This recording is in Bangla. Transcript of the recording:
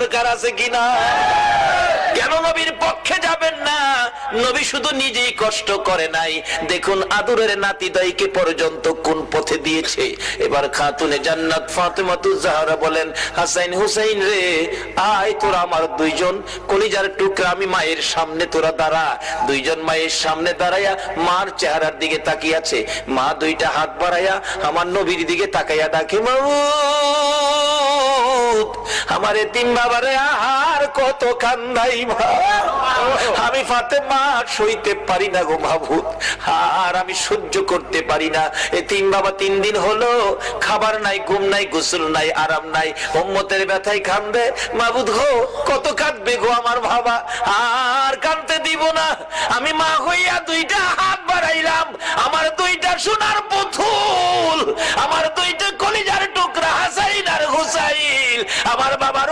দরকার আছে কিনা? কেন নবীর পক্ষে যাবেন না? নবী শুধু নিজেই কষ্ট করে নাই, দেখুন আদরের নাতিদাইকে পর্যন্ত কোন পথে দিয়েছে। এবার খাতুনে জান্নাত ফাতেমাতুজ জাহরা বলেন, হাসাইন হুসাইন রে, আয় তোরা আমার দুইজন কলিজার টুকরা, আমি মায়ের সামনে তোরা দাঁড়া। দুইজন মায়ের সামনে দাঁড়াইয়া মার চেহারার দিকে তাকিয়ে আছে। মা দুইটা হাত বাড়াইয়া আমার নবীর দিকে তাকাইয়া ডাকে, মাবুদ আমার এতিম বাবারে আর কত কান্দাই মা, আমি ফাতেমা সইতে পারি না গো মাবুদ, আর আমি সহ্য করতে পারি না। এতিম বাবা 3 দিন হলো খাবার নাই, ঘুম নাই, গোসল নাই, আরাম নাই, উম্মতের ব্যথায় কান্দে। মাবুদ গো কত কাঁদবে গো আমার বাবা, আর কাঁদতে দিব না। আমি মা হইয়া দুইটা হাত বাড়াইলাম, আমার দুইটা সোনার পুতুল, আমার দুইটা কলিজার টুকরা হাসাইন আর হুসাইন, আমার বাবার